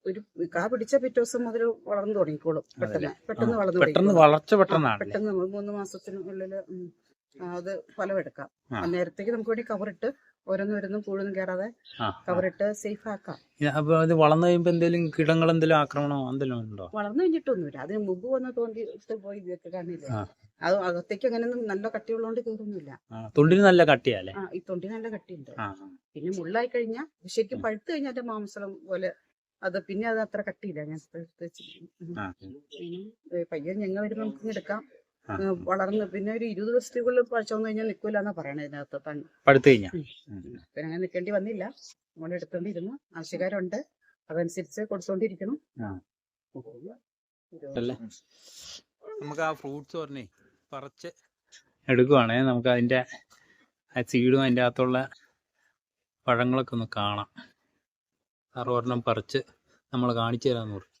ഒരു കാ പിടിച്ച പിറ്റേ ദിവസം മുതൽ വളർന്നു തുടങ്ങിക്കോളും. പെട്ടെന്ന് വളർന്നു പെട്ടെന്ന് 3 മാസത്തിനുള്ളിൽ അത് ഫലമെടുക്കാം. നേരത്തേക്ക് നമുക്ക് വേണ്ടി കവറിട്ട് ഓരോന്നും പുഴുന്നും കയറാതെ കവറിട്ട് സേഫ് ആക്കാം. അപ്പൊ അത് വളർന്നു കഴിയുമ്പോ എന്തെങ്കിലും കീടങ്ങൾ എന്തെങ്കിലും ആക്രമണമോ എന്തെങ്കിലും ഉണ്ടോ? വളർന്നു കഴിഞ്ഞിട്ടൊന്നുമില്ല. അതിന് മുമ്പ് വന്ന് തോണ്ടിട്ട് പോയി ഇതൊക്കെ കാണില്ലേ. അത് അകത്തേക്ക് അങ്ങനെ നല്ല കട്ടിയുള്ളതുകൊണ്ട് കയറുന്നില്ല. തൊണ്ടിന് നല്ല കട്ടിയല്ലേ? ഈ തൊണ്ടിന് നല്ല കട്ടിയുണ്ട്. പിന്നെ മുള്ളായി കഴിഞ്ഞാൽ ശരിക്കും പഴുത്ത് കഴിഞ്ഞാൽ അതിന്റെ മാംസം പോലെ അത് പിന്നെ അത് അത്ര കട്ടിയില്ല. ഞാൻ പയ്യൻ ഞങ്ങൾ വരുമ്പോ നമുക്ക് എടുക്കാം. വളർന്ന് പിന്നെ ഒരു 20 ദിവസത്തേക്കുള്ളിൽ പഴച്ചു വന്നു കഴിഞ്ഞാൽ നിൽക്കൂലെന്നാ പറയണത്. ഇതിനകത്ത് പഴുത്ത് കഴിഞ്ഞാൽ പിന്നെ അങ്ങനെ നിൽക്കേണ്ടി വന്നില്ല. നമ്മൾ എടുത്തോണ്ടിരുന്നു. ആവശ്യക്കാരുണ്ട്, അതനുസരിച്ച് കൊടുത്തോണ്ടിരിക്കണം. നമുക്ക് ആ ഫ്രൂട്ട്സ് പറഞ്ഞേ പറിച്ച് എടുക്കുവാണേ, നമുക്ക് അതിന്റെ സീഡും അതിൻ്റെ അകത്തുള്ള പഴങ്ങളൊക്കെ ഒന്ന് കാണാം. ഒരെണ്ണം പറിച്ച് നമ്മൾ കാണിച്ചു തരാന്ന് പറഞ്ഞു.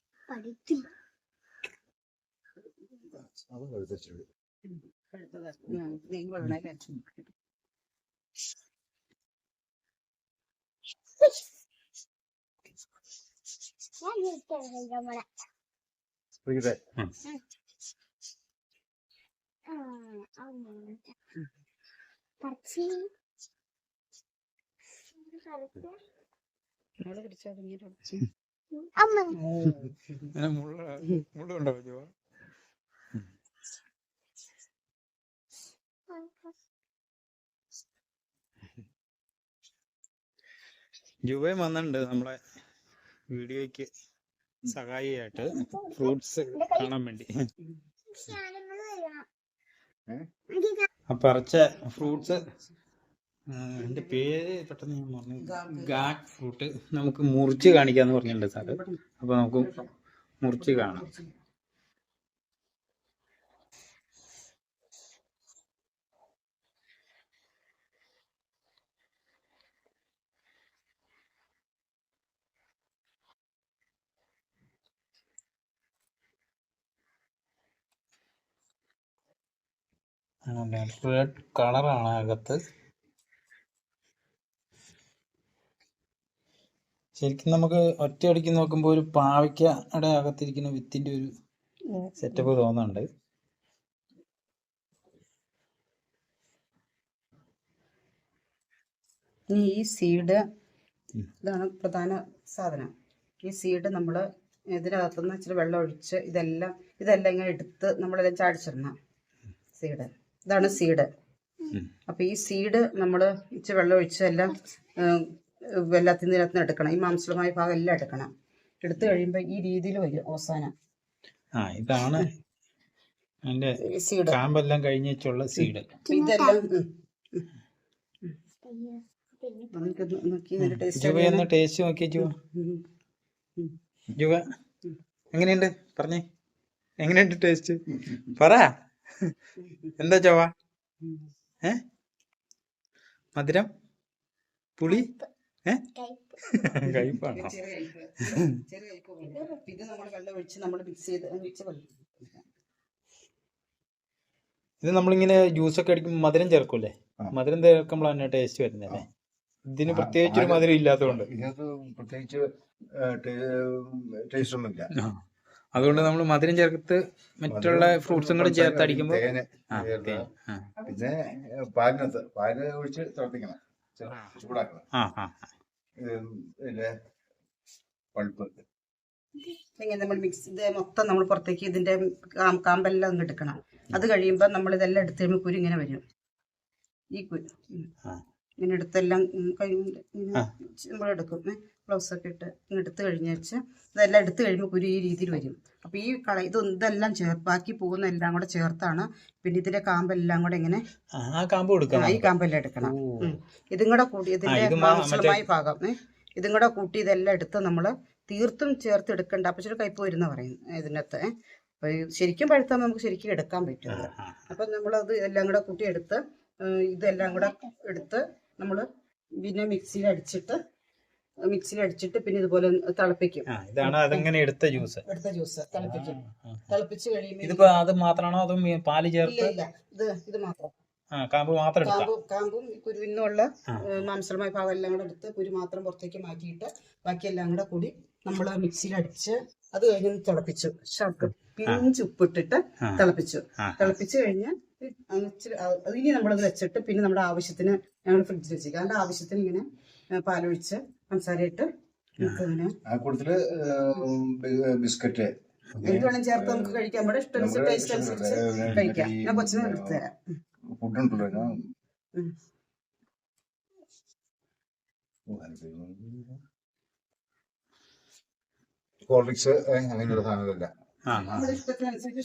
ജുബയും വന്നിട്ടുണ്ട് നമ്മളെ വീഡിയോയ്ക്ക് സഹായിയായിട്ട് ഫ്രൂട്ട്സ് കാണാൻ വേണ്ടി. പറിച്ച ഫ്രൂട്ട്സ് എന്റെ പേര് പെട്ടെന്ന് ഞാൻ പറഞ്ഞു, ഗാഡ് ഫ്രൂട്ട് നമുക്ക് മുറിച്ച് കാണിക്കാന്ന് പറഞ്ഞിട്ടുണ്ട് സാറ്. അപ്പൊ നമുക്ക് മുറിച്ച് കാണാം. റെഡ് കളറാണ് അകത്ത്. ശരിക്കും നമുക്ക് ഒറ്റയടിക്ക് നോക്കുമ്പോൾ ഒരു പാവയ്ക്കയുടെ അകത്തിരിക്കുന്ന വിത്തിന്റെ ഒരു സെറ്റപ്പ് തോന്നുന്നുണ്ട്. ഈ സീഡ് ഇതാണ് പ്രധാന സാധനം. ഈ സീഡ് നമ്മള് ഇതിനകത്തുനിന്ന് ഇച്ചിരി വെള്ളം ഒഴിച്ച് ഇതെല്ലാം ഇങ്ങനെ എടുത്ത് നമ്മളെല്ലാം ചാടിച്ചിടണം. സീഡ് ഇതാണ് സീഡ്. അപ്പൊ ഈ സീഡ് നമ്മള് ഇച്ചിരി വെള്ളം ഒഴിച്ച് എല്ലാം എല്ലാത്തിനും എടുക്കണം. ഈ മാംസളമായ ഭാഗം എല്ലാം എടുക്കണം. എടുത്തു കഴിയുമ്പോ ഈ രീതിയിൽ വരും അവസാനം. ഇതാണ് സീഡ്. കാമ്പെല്ലാം കഴിഞ്ഞുള്ള സീഡ്. ഇതെല്ലാം ടേസ്റ്റ് നോക്കിയ ജുവ എങ്ങനെയുണ്ട് പറഞ്ഞേ, എങ്ങനെയുണ്ട് ടേസ്റ്റ് പറ. എന്താ ചൊവ്വ? മധുരം, പുളി, കയ്പാണോ? ഇത് നമ്മൾ വെള്ളം ഒഴിച്ച് നമ്മൾ മിക്സ് ചെയ്ത് ഇത് നമ്മളിങ്ങനെ ജ്യൂസൊക്കെ അടിക്കുമ്പോൾ മധുരം ചേർക്കൂലേ? ആ. മധുരം ചേർക്കുമ്പോഴാണ് ടേസ്റ്റ് വരുന്നല്ലേ? ഇതിന് പ്രത്യേകിച്ചൊരു മധുരം ഇല്ലാത്തതുകൊണ്ട് ഇതിനകത്ത് പ്രത്യേകിച്ച് ടേസ്റ്റ് ഒന്നുമില്ല. അതുകൊണ്ട് നമ്മൾ മധുരം ചേർത്ത് മറ്റുള്ള ഫ്രൂട്ട്സും കൂടെ ചേർത്ത് അടിക്കുമ്പോൾ തേന് ചേർത്ത് പിന്നെ പാല് ഒഴിച്ച് തിളപ്പിക്കണം, ചൂടാക്കണം. ഇതിന്റെ പൾപ്പ് ഇങ്ങനെ നമ്മൾ മിക്സ് ഇത് മൊത്തം നമ്മൾ പുറത്തേക്ക് ഇതിന്റെ കാമ്പെല്ലാം ഒന്ന് എടുക്കണം. അത് കഴിയുമ്പോൾ നമ്മൾ ഇതെല്ലാം എടുത്ത് കഴിയുമ്പോൾ കുരു ഇങ്ങനെ വരും. ഈ കുരു ഇങ്ങനെ എടുത്തെല്ലാം നമ്മൾ എടുക്കും. ഗ്ലൗസ് ഒക്കെ ഇട്ട് ഇങ്ങനെ എടുത്ത് കഴിഞ്ഞ വെച്ചാൽ ഇതെല്ലാം എടുത്ത് കഴിയുമ്പോൾ കുരു ഈ രീതിയിൽ വരും. അപ്പോൾ ഈ ഇതെല്ലാം ബാക്കി പോകുന്ന എല്ലാം കൂടെ ചേർത്താണ് പിന്നെ ഇതിന്റെ കാമ്പെല്ലാം കൂടെ ഇങ്ങനെ ഈ കാമ്പെല്ലാം എടുക്കണം. ഇതും കൂടെ കൂട്ടി ഇതിന്റെ മാംസമായ ഭാഗം ഇതും കൂടെ കൂട്ടി ഇതെല്ലാം എടുത്ത് നമ്മൾ തീർത്തും ചേർത്ത് എടുക്കണ്ട. അപ്പം ഇച്ചിരി കയ്പ് വരുന്ന പറയും ഇതിനകത്ത്. അപ്പോൾ ശരിക്കും പഴുത്താൽ നമുക്ക് ശരിക്കും എടുക്കാൻ പറ്റും. അപ്പം നമ്മളത് എല്ലാം കൂടെ കൂട്ടി എടുത്ത് ഇതെല്ലാം കൂടെ എടുത്ത് നമ്മൾ പിന്നെ മിക്സിയിൽ അടിച്ചിട്ട് പിന്നെ ഇതുപോലെ തിളപ്പിക്കും. ഇതാണ് അതങ്ങനെ എടുത്ത ജ്യൂസ് തിളപ്പിക്കും. തിളപ്പിച്ച് കഴിയുമ്പോൾ ഇതിപ്പോ അത് മാത്രമാണോ അതും പാല് ചേർത്ത്? ഇല്ല, ഇത് മാത്രം. കാമ്പ് മാത്രം കാമ്പും കുരുവിനുള്ള മാംസമായ ഭാഗം എല്ലാം കൂടെ എടുത്ത് കുരു മാത്രം പുറത്തേക്ക് മാറ്റിയിട്ട് ബാക്കിയെല്ലാം കൂടെ കൂടി നമ്മൾ മിക്സിയിൽ അടിച്ച് അത് കഴിഞ്ഞ് തിളപ്പിച്ചു. പിഞ്ച് ഉപ്പിട്ടിട്ട് തിളപ്പിച്ചു കഴിഞ്ഞ് ഇനി നമ്മളത് വെച്ചിട്ട് പിന്നെ നമ്മുടെ ആവശ്യത്തിന് ഞങ്ങൾ ഫ്രിഡ്ജിൽ വെച്ചേക്കാം. അതിന്റെ ആവശ്യത്തിന് ഇങ്ങനെ പാലൊഴിച്ച് പഞ്ചസാര ഇട്ട് ഇങ്ങനെ ബിസ്ക്കറ്റ് എന്ത് വേണം ചേർത്ത് നമുക്ക് കഴിക്കാം. നമ്മുടെ ഇഷ്ടം ടേസ്റ്റ് അനുസരിച്ച് കഴിക്കാം. ഞാൻ കൊച്ചിനെ എടുത്തു തരാം. ഫുഡുണ്ടല്ലോ കോൾഡ്രിങ്ക്സ് അങ്ങനെയുള്ള സാധനങ്ങളില്ല. നമ്മുടെ ഇഷ്ടത്തിനനുസരിച്ച്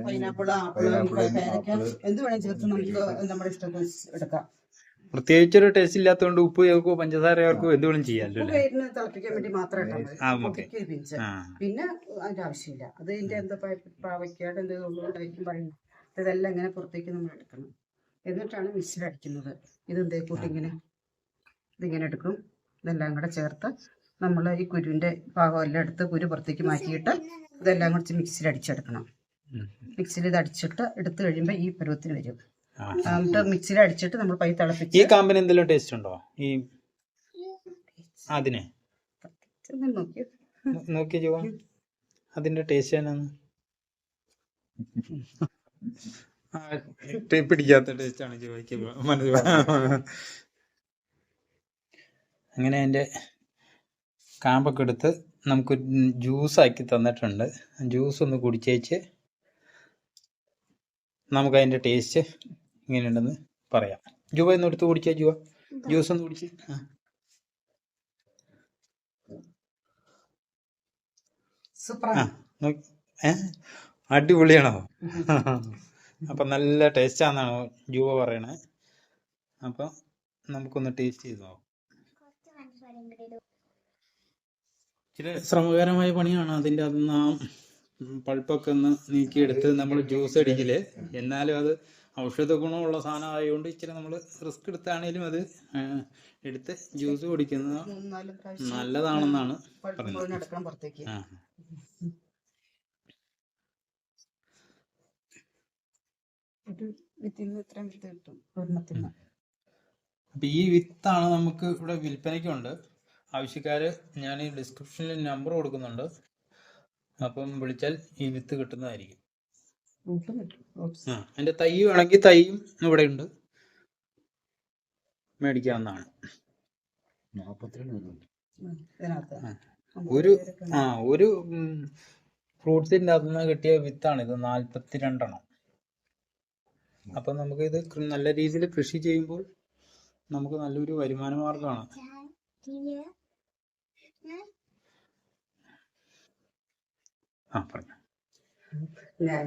പൈനാപ്പിൾ, ആപ്പിള്, പേരക്ക എന്ത് വേണം ചേർത്ത് നമുക്ക് നമ്മുടെ ഇഷ്ടത്തിനനുസരിച്ച് എടുക്കാം. പ്രത്യേകിച്ചൊരു ടേസ്റ്റ് ഇല്ലാത്തതുകൊണ്ട് ഉപ്പ് ചേർക്കോ പഞ്ചസാര ചേർക്കോ എന്തുവേണം ചെയ്യാമല്ലോ. തിളപ്പിക്കാൻ വേണ്ടി മാത്രം പിന്നെ അതിന്റെ ആവശ്യമില്ല. അത് ഇതിന്റെ എന്താ പാവയ്ക്കാട് എന്തുകൊണ്ടായിരിക്കും പറയുന്നത്. ഇതെല്ലാം ഇങ്ങനെ പുറത്തേക്ക് നമ്മൾ എടുക്കണം. എന്നിട്ടാണ് മിക്സിയിൽ അടിക്കുന്നത്. ഇതെന്തേ കൂട്ടി ഇതിങ്ങനെ എടുക്കും. ഇതെല്ലാം കൂടെ ചേർത്ത് നമ്മൾ ഈ കുരുവിന്റെ ഭാഗം എല്ലാം എടുത്ത് കുരു പുറത്തേക്ക് മാറ്റിയിട്ട് ഇതെല്ലാം കൂടെ മിക്സിയിൽ അടിച്ചെടുക്കണം. മിക്സിയിൽ ഇത് അടിച്ചിട്ട് എടുത്തു കഴിയുമ്പോൾ ഈ പരുവത്തിന് വരും. എന്നിട്ട് മിക്സിയിൽ അടിച്ചിട്ട് നമ്മൾ പൈ തിളപ്പിച്ച്. ഈ കാമ്പിന് എന്തെങ്കിലും ടേസ്റ്റ് ഉണ്ടോ? ഈ അതിനെ നോക്കി അതിന്റെ ടേസ്റ്റ് എന്നാണ്? പിടിക്കാത്ത ടേസ്റ്റ് ആണ് ചോദിക്കുമ്പോ മനസ്സിലാവും. അങ്ങനെ അതിന്റെ കാമ്പൊക്കെ എടുത്ത് നമുക്ക് ജ്യൂസ് ആക്കി തന്നിട്ടുണ്ട്. ജ്യൂസ് ഒന്ന് കുടിച്ചേച്ച് നമുക്ക് അതിന്റെ ടേസ്റ്റ് ഇങ്ങനെയുണ്ടെന്ന് പറയാം. ജുവ ഒന്ന് എടുത്ത് കുടിച്ചാ. ജ്യൂസ് ഒന്ന് കുടിച്ച്. അടിപൊളിയാണോ? അപ്പൊ നല്ല ടേസ്റ്റ് ആണെന്നാണോ ജുവ പറയണേ. അപ്പൊ നമുക്കൊന്ന് ടേസ്റ്റ് ചെയ്ത് നോക്കാം. ഇച്ചിരി ശ്രമകരമായ പണിയാണ്. അതിൻ്റെ അകത്ത് പൾപ്പൊക്കെ ഒന്ന് നീക്കിയെടുത്ത് നമ്മൾ ജ്യൂസ് അടിക്കല്. എന്നാലും അത് ഔഷധ ഗുണമുള്ള സാധനം ആയതുകൊണ്ട് ഇച്ചിരി നമ്മൾ റിസ്ക് എടുത്താണേലും അത് എടുത്ത് ജ്യൂസ് കുടിക്കുന്നത് നല്ലതാണെന്നാണ് പറയുന്നത്. അപ്പൊ ഈ വിത്താണ് നമുക്ക് ഇവിടെ വിൽപ്പനയ്ക്കുണ്ട്. ആവശ്യക്കാര് ഞാൻ ഈ ഡിസ്ക്രിപ്ഷനിൽ നമ്പർ കൊടുക്കുന്നുണ്ട്. അപ്പം വിളിച്ചാൽ ഈ വിത്ത് കിട്ടുന്നതായിരിക്കും. അതിന്റെ തൈ വേണമെങ്കിൽ തൈയും ഇവിടെ ഉണ്ട്, മേടിക്കാവുന്നതാണ്. ഒരു ഫ്രൂട്ട്സിന്റെ അകത്ത് നിന്ന് കിട്ടിയ വിത്താണ് ഇത്. 42 എണ്ണം. അപ്പൊ നമുക്ക് ഇത് നല്ല രീതിയിൽ കൃഷി ചെയ്യുമ്പോൾ നമുക്ക് നല്ലൊരു വരുമാന മാർഗമാണ്.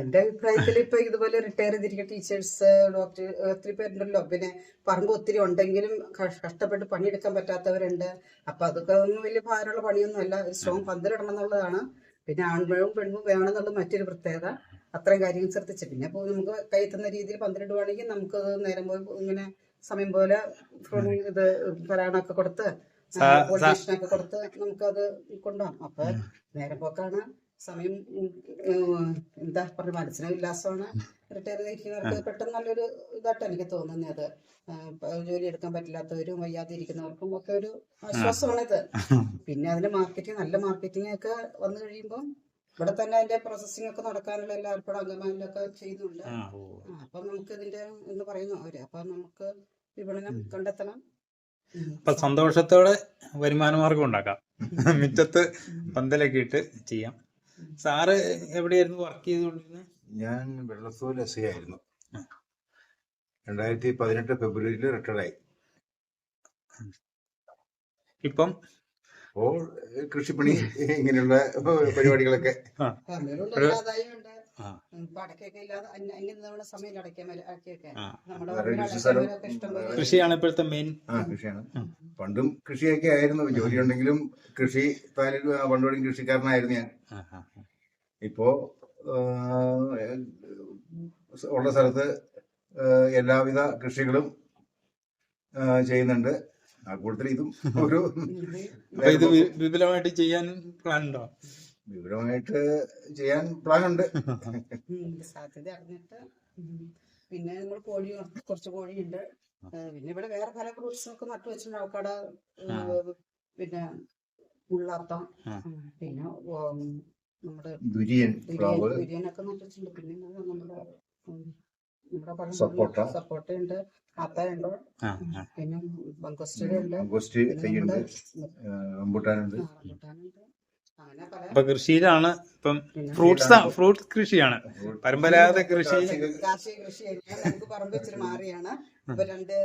എന്റെ അഭിപ്രായത്തിൽ ഇപ്പൊ ഇതുപോലെ റിട്ടയർ ചെയ്തിരിക്കുന്ന ടീച്ചേഴ്സ്, ഡോക്ടർ ഒത്തിരി പേരുണ്ടല്ലോ. പിന്നെ പറമ്പ് ഒത്തിരി ഉണ്ടെങ്കിലും കഷ്ടപ്പെട്ട് പണിയെടുക്കാൻ പറ്റാത്തവരുണ്ട്. അപ്പൊ അതൊക്കെ ഒന്നും വലിയ ഭാരമുള്ള പണിയൊന്നും അല്ല. സ്ട്രോങ് പന്തലിടണം എന്നുള്ളതാണ്. പിന്നെ ആൺപഴവും പെണ്ണും വേണമെന്നുള്ളത് മറ്റൊരു പ്രത്യേകത. അത്രയും കാര്യങ്ങൾ ശ്രദ്ധിച്ച് പിന്നെ ഇപ്പോൾ നമുക്ക് കയ്യെത്തുന്ന രീതിയിൽ പന്തലിടുവാണെങ്കിൽ നമുക്ക് നേരം പോയി ഇങ്ങനെ സമയം പോലെ ഇത് പരാണൊക്കെ കൊടുത്ത് പോളിനേഷനൊക്കെ കൊടുത്ത് നമുക്കത് കൊണ്ടുപോകാം. അപ്പൊ നേരം പോക്കാണ് സമയം എന്താ പറഞ്ഞ മനസ്സിന് ഉല്ലാസമാണ്. റിട്ടയർ ചെയ്തിരിക്കുന്നവർക്ക് പെട്ടെന്ന് നല്ലൊരു ഇതായിട്ട് എനിക്ക് തോന്നുന്നത്. ജോലി എടുക്കാൻ പറ്റില്ലാത്തവരും വയ്യാതെ ഇരിക്കുന്നവർക്കും ഒക്കെ ഒരു ആശ്വാസമാണിത്. പിന്നെ അതിന്റെ മാർക്കറ്റിംഗ്, നല്ല മാർക്കറ്റിംഗ് ഒക്കെ വന്നു കഴിയുമ്പോൾ ഇവിടെ തന്നെ അതിന്റെ പ്രോസസ്സിംഗ് ഒക്കെ നടക്കാനുള്ള എല്ലാ ഏർപ്പാടും അംഗമാനിലൊക്കെ ചെയ്യുന്നുണ്ട്. അപ്പൊ നമുക്ക് ഇതിന്റെ എന്ന് പറയുന്നു അവര്. അപ്പൊ നമുക്ക് വിപണനം കണ്ടെത്തണം. അപ്പൊ സന്തോഷത്തോടെ വരുമാന മാർഗം ഉണ്ടാക്കാം. മുറ്റത്ത് പന്തലൊക്കെ ഇട്ട് ചെയ്യാം. സാറ് എവിടെയായിരുന്നു വർക്ക് ചെയ്തുകൊണ്ടിരുന്നത്? ഞാൻ വെള്ളത്തോൽ SI ആയിരുന്നു. 2018 ഫെബ്രുവരിയിൽ റിട്ടയർഡായി. ഇപ്പം അപ്പോൾ കൃഷിപ്പണി ഇങ്ങനെയുള്ള പരിപാടികളൊക്കെ. കൃഷിയാണ് ഇപ്പോഴത്തെ മെയിൻ. കൃഷിയാണ്. പണ്ടും കൃഷിയൊക്കെ ആയിരുന്നു. ജോലി ഉണ്ടെങ്കിലും കൃഷി പണ്ടും കൃഷിക്കാരനായിരുന്നു ഞാൻ. ഇപ്പോ ഉള്ള സ്ഥലത്ത് എല്ലാവിധ കൃഷികളും ചെയ്യുന്നുണ്ട്. ആ കൂട്ടത്തിൽ ഇതും ഒരു ഇത് വിപുലമായിട്ട് ചെയ്യാൻ പ്ലാൻ ഉണ്ടോ? വിപുലമായിട്ട് ചെയ്യാൻ പ്ലാൻ ഉണ്ട്. സാധ്യത അറിഞ്ഞിട്ട് പിന്നെ നമ്മൾ കുറച്ച് കോഴിയുണ്ട്. പിന്നെ ഇവിടെ വേറെ പല ഫ്രൂട്ട്സും ഒക്കെ നട്ടു വെച്ചിട്ടുണ്ട്. അവക്കാട, പിന്നെ ഉള്ളാത്തം, പിന്നെ നമ്മുടെ ദുരിയനൊക്കെ നട്ടു വെച്ചിട്ടുണ്ട്. പിന്നെ നമ്മുടെ സപ്പോട്ടയുണ്ട്, ആത്തയുണ്ട്, പിന്നെ ബംഗോസ്റ്റുണ്ട്, റംബൂട്ടാനുണ്ട്. അപ്പൊ കൃഷിയിലാണ് ഇപ്പം ഫ്രൂട്ട്സ് കൃഷിയാണ് പരമ്പരാഗത കൃഷി. കാർഷിക കൃഷി നമുക്ക് പറമ്പ് ഇച്ചിരി മാറിയാണ്. ഇപ്പൊ 2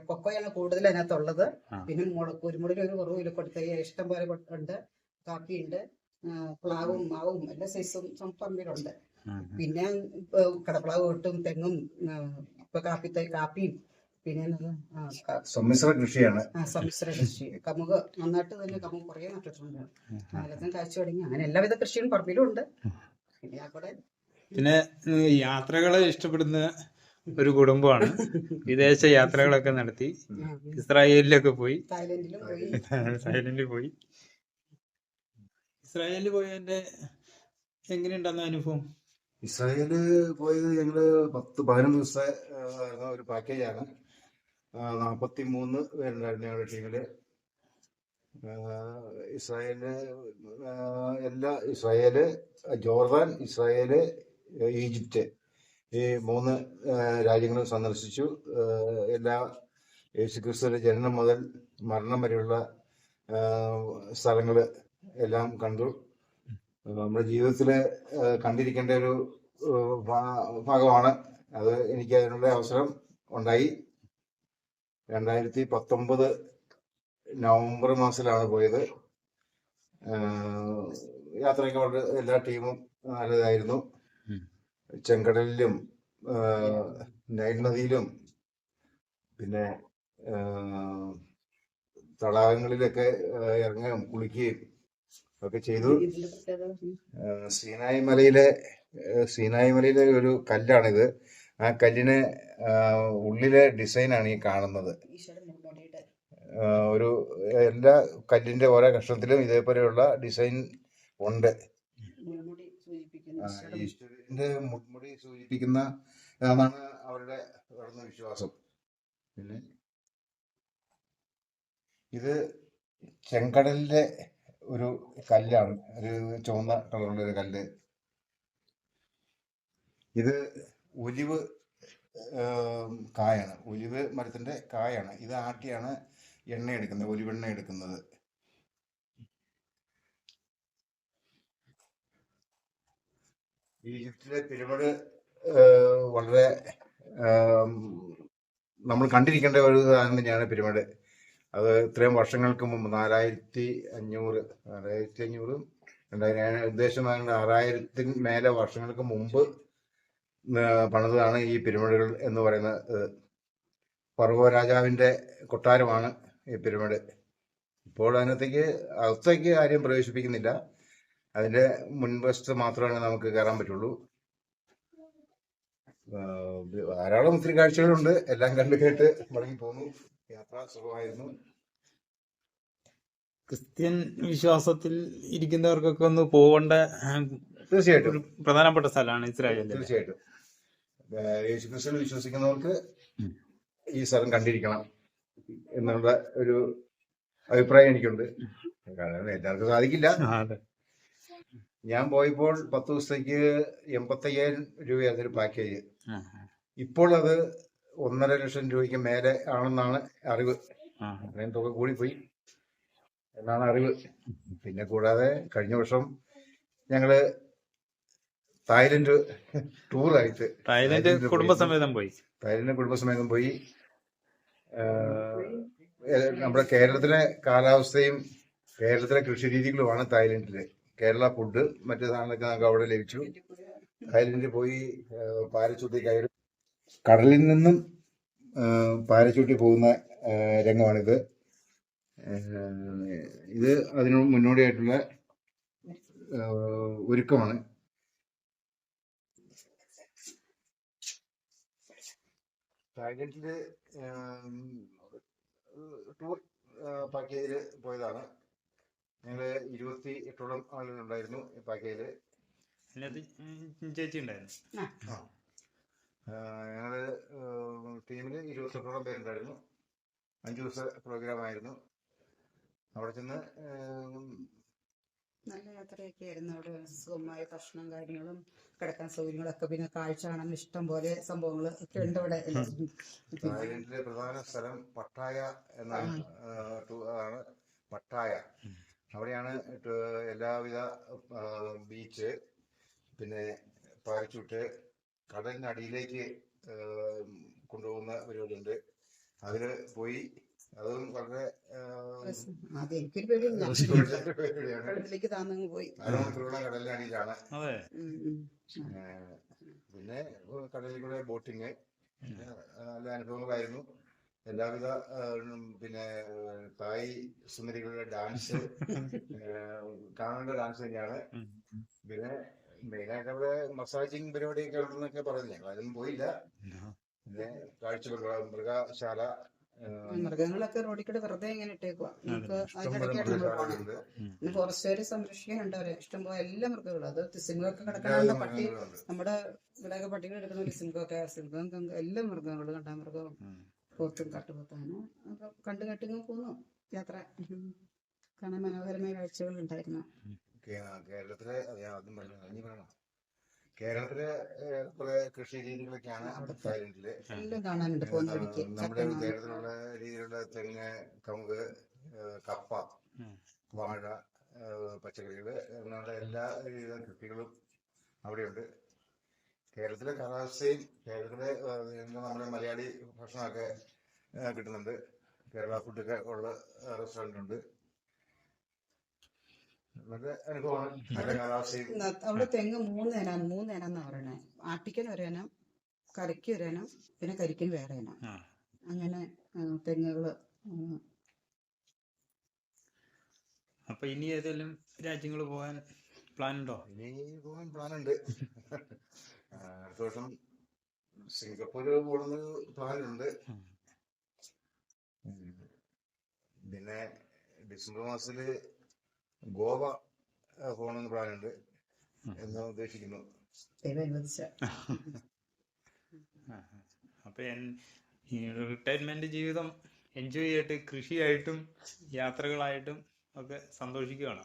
കൊക്കോയാണ് കൂടുതൽ അതിനകത്തുള്ളത്. പിന്നെ കുരുമുളകിന് ഒരു കുറവില്ല. കൊടുത്ത ഇഷ്ടം പോലെ ഉണ്ട്. കാപ്പിയുണ്ട്, പ്ലാവും മാവും എല്ലാ സൈസും പറമ്പിലുണ്ട്. പിന്നെ കടപ്ലാവ് തൊട്ടും തെങ്ങും ഇപ്പൊ കാപ്പിയും പിന്നെ സമ്മിശ്ര കൃഷിയാണ്. സമ്മിശ്ര കൃഷി. കമുക് നന്നായിട്ട് തന്നെ കമുക് കുറേ നട്ടിട്ടുണ്ട്. കാലത്തും കാഴ്ച തുടങ്ങി. അങ്ങനെ എല്ലാവിധ കൃഷിയും പറമ്പിലും ഉണ്ട്. പിന്നെ യാത്രകളെ ഇഷ്ടപ്പെടുന്ന ഒരു കുടുംബമാണ്. വിദേശ യാത്രകളൊക്കെ നടത്തി. ഇസ്രായേലിലൊക്കെ പോയി, തായ്ലൻഡിൽ പോയി. ഇസ്രായേലിൽ പോയതിന്റെ എങ്ങനെയുണ്ടെന്ന അനുഭവം? ഇസ്രായേല് പോയത് ഞങ്ങള് 10-15 ദിവസത്തെ ഒരു പാക്കേജാണ്. 43 പേരുണ്ടായിരുന്നു ഞങ്ങളുടെ ടീമില്. ഇസ്രായേല്, ജോർദാൻ, ഇസ്രായേല്, ഈജിപ്റ്റ്, ഈ 3 രാജ്യങ്ങളും സന്ദർശിച്ചു. എല്ലാ യേശുക്രിസ്തുവിന്റെ ജനനം മുതൽ മരണം വരെയുള്ള സ്ഥലങ്ങള് എല്ലാം കണ്ടു. നമ്മുടെ ജീവിതത്തില് കണ്ടിരിക്കേണ്ട ഒരു ഭാഗമാണ് അത്. എനിക്ക് അതിനുള്ള അവസരം ഉണ്ടായി. 2019 നവംബർ മാസത്തിലാണ് പോയത്. യാത്രയൊക്കെ വളരെ എല്ലാ ടീമും നല്ലതായിരുന്നു. ചെങ്കടലിലും നൈൽ നദിയിലും പിന്നെ തടാകങ്ങളിലൊക്കെ ഇറങ്ങുകയും കുളിക്കുകയും ഒക്കെ ചെയ്തു. സീനായി മലയിലെ ഒരു കല്ലാണിത്. ആ കല്ലിന് ഉള്ളിലെ ഡിസൈനാണ് ഈ കാണുന്നത്. ഒരു എല്ലാ കല്ലിന്റെ ഓരോ കഷ്ണത്തിലും ഇതേപോലെയുള്ള ഡിസൈൻ ഉണ്ട്. ഈസ്റ്ററിന്റെ മുൾമുടി സൂചിപ്പിക്കുന്ന എന്നാണ് അവരുടെ വിശ്വാസം. പിന്നെ ഇത് ചെങ്കടലിലെ ഒരു കല്ലാണ്, ഒരു ചുവന്ന കളറുള്ള ഒരു കല്ല്. ഇത് ഒലിവ് കായാണ്, ഒലിവ് മരത്തിന്റെ കായാണ്. ഇത് ആട്ടിയാണ് എണ്ണ എടുക്കുന്നത്, ഒലിവെണ്ണ എടുക്കുന്നത്. ഈജിപ്തിലെ പിരമിഡ് വളരെ നമ്മൾ കണ്ടിരിക്കേണ്ട ഒരു സാധനം തന്നെയാണ് പിരമിഡ്. അത് ഇത്രയും വർഷങ്ങൾക്ക് മുമ്പ് 4500 2000 ഉദ്ദേശം 6000 മേലെ വർഷങ്ങൾക്ക് മുമ്പ് പണിതാണ് ഈ പിരമിഡുകൾ എന്ന് പറയുന്നത്. ഫറവോ രാജാവിന്റെ കൊട്ടാരമാണ് ഈ പിരമിഡ്. ഇപ്പോൾ അകത്തേക്ക് ആരെയും പ്രവേശിപ്പിക്കുന്നില്ല. അതിന്റെ മുൻവശത്ത് മാത്രമാണ് നമുക്ക് കയറാൻ പറ്റുള്ളൂ. ധാരാളം ഒത്തിരി കാഴ്ചകളുണ്ട്. എല്ലാം കണ്ടു കേട്ട് മടങ്ങി പോന്നു. യാത്ര സുഖമായിരുന്നു. ക്രിസ്ത്യൻ വിശ്വാസത്തിൽ ഇരിക്കുന്നവർക്കൊക്കെ ഒന്ന് പോകേണ്ട തീർച്ചയായിട്ടും ഒരു പ്രധാനപ്പെട്ട സ്ഥലമാണ് ഇസ്രായേൽ. തീർച്ചയായിട്ടും യേശുക്രിസ്തുവിൽ വിശ്വസിക്കുന്നവർക്ക് ഈ സ്ഥലം കണ്ടിരിക്കണം എന്നുള്ള ഒരു അഭിപ്രായം എനിക്കുണ്ട്. കാരണം എല്ലാവർക്കും സാധിക്കില്ല. ഞാൻ പോയപ്പോൾ 10 ദിവസത്തേക്ക് 85,000 രൂപയായിരുന്നു ഒരു പാക്കേജ്. ഇപ്പോൾ അത് 1.5 ലക്ഷം രൂപയ്ക്ക് മേലെ ആണെന്നാണ് അറിവ്. അത്രയും തുക കൂടിപ്പോയി എന്നാണ് അറിവ്. പിന്നെ കൂടാതെ കഴിഞ്ഞ വർഷം ഞങ്ങള് തായ്ലൻഡ് ടൂറായിട്ട് കുടുംബസമേതം പോയി. നമ്മുടെ കേരളത്തിലെ കാലാവസ്ഥയും കേരളത്തിലെ കൃഷി രീതികളുമാണ് തായ്ലൻഡില്. കേരള ഫുഡ് മറ്റു സാധനങ്ങളൊക്കെ നമുക്ക് അവിടെ ലഭിച്ചു. തായ്ലൻഡിൽ പോയി പാരച്ചൂട്ടി കയറി കടലിൽ നിന്നും പാരച്ചൂട്ടി പോകുന്ന രംഗമാണിത്. ഇത് അതിന് മുന്നോടിയായിട്ടുള്ള ഒരുക്കമാണ്. തായ്ലൻഡില് ടൂർ പാക്കേജിൽ പോയതാണ്. ഞങ്ങള് 28ഓളം ആളുകളുണ്ടായിരുന്നു ഈ പാക്കേജില്. ചേച്ചി ഉണ്ടായിരുന്നു. ഞങ്ങള് ടീമില് 28ഓളം പേരുണ്ടായിരുന്നു. 5 ദിവസ പ്രോഗ്രാം ആയിരുന്നു. അവിടെ ചെന്ന് നല്ല യാത്രയൊക്കെ ആയിരുന്നു. അവിടെ സുഖമായ ഭക്ഷണം കാര്യങ്ങളും കിടക്കാൻ സൗകര്യങ്ങളൊക്കെ, പിന്നെ കാഴ്ച കാണാൻ ഇഷ്ടം പോലെ സംഭവങ്ങൾ ഒക്കെ ഉണ്ട് അവിടെ. തായ്ലൻഡിലെ പ്രധാന സ്ഥലം പട്ടായ എന്നാണ്. പട്ടായ അവിടെയാണ് എല്ലാവിധ ബീച്ച്, പിന്നെ പാരച്ചൂട്ട്, കടലിനടിയിലേക്ക് കൊണ്ടുപോകുന്ന പരിപാടിയുണ്ട്. അതില് പോയി അതും വളരെ എനിക്കൊരു പേടിയില്ല. വെള്ളത്തിലേക്ക് താന്നങ്ങ് പോയി. കടലിനടിയിലാണ്. പിന്നെ കടലിൽ കൂടെ ബോട്ടിങ് നല്ല അനുഭവങ്ങളായിരുന്നു. എല്ലാവിധ പിന്നെ തായ് സുന്ദരികളുടെ ഡാൻസ് കാണേണ്ട ഡാൻസ് തന്നെയാണ്. പിന്നെ മെയിനായിട്ട് അവിടെ മസാജിങ് പരിപാടിയൊക്കെ ഉണ്ടെന്നൊക്കെ പറഞ്ഞു. ഞങ്ങൾ അതിനും പോയില്ല. പിന്നെ കാഴ്ച മൃഗശാല, മൃഗങ്ങളൊക്കെ റോഡിൽ കൂടെ വെറുതെ ഇങ്ങനെ ഇട്ടേക്കുക. നമുക്ക് അതിനിടയ്ക്കായിട്ട് നമ്മൾ പോകണം. പിന്നെ ഫോറസ്റ്റുകാര് സംരക്ഷിക്കാനുണ്ട് അവരെ ഇഷ്ടംപോലെ എല്ലാ മൃഗങ്ങളും. അത് സിംഹമൊക്കെ കിടക്കണ പട്ടി, നമ്മുടെ ഇവിടെയൊക്കെ പട്ടികൾ എടുക്കണ സിംഹമൊക്കെ, സിംഹം എല്ലാ മൃഗങ്ങളും, കണ്ടാമൃഗവും പോത്തും കാട്ടുപോത്താണ്. അപ്പൊ കണ്ടു കെട്ടിങ്ങ് പോന്നു. യാത്ര കാണാൻ മനോഹരമായ കാഴ്ചകൾ ഉണ്ടായിരുന്നു. കേരളത്തിലെ കുറെ കൃഷി രീതികളൊക്കെയാണ് തായ്ലൻഡില്. എല്ലാം കാണാനുണ്ട് പോകുന്ന വഴിക്ക്. നമ്മുടെ കേരളത്തിലുള്ള രീതിയിലുള്ള തെങ്ങ്, കമുക്, കപ്പ, വാഴ, പച്ചക്കറികള് അങ്ങനെയുള്ള എല്ലാ കൃഷികളും അവിടെയുണ്ട്. കേരളത്തിലെ കാലാവസ്ഥയും കേരളത്തിലെ നമ്മുടെ മലയാളി ഭക്ഷണമൊക്കെ കിട്ടുന്നുണ്ട്. കേരള ഫുഡൊക്കെ ഉള്ള റെസ്റ്റോറന്റ് ഉണ്ട്. നല്ല അനുഭവമാണ്. നല്ല കാലാവസ്ഥയും. അവിടെ തെങ്ങ് 3 ഇനാന്നാ പറയണേ. ആട്ടിക്കൻ ഒരെണ്ണം, കറിക്ക് ഒരെണ്ണം, പിന്നെ കരിക്കിന് വേറെ ഇനം. അങ്ങനെ തെങ്ങുകള്. അപ്പൊ ഇനി ഏതെങ്കിലും രാജ്യങ്ങൾ പോകാൻ പ്ലാൻ ഉണ്ടോ? ഇനി പോകാൻ പ്ലാനുണ്ട്. അടുത്ത വർഷം സിംഗപ്പൂര് പോകുന്ന പ്ലാനുണ്ട്. പിന്നെ ഡിസംബർ മാസത്തില് ഗോവ പോകണമെന്ന് പ്ലാനുണ്ട് എന്ന് ഉദ്ദേശിക്കുന്നു. അപ്പൊ റിട്ടയർമെന്റ് ജീവിതം എൻജോയ് ചെയ്തിട്ട് കൃഷിയായിട്ടും യാത്രകളായിട്ടും ഒക്കെ സന്തോഷിക്കുകയാണ്.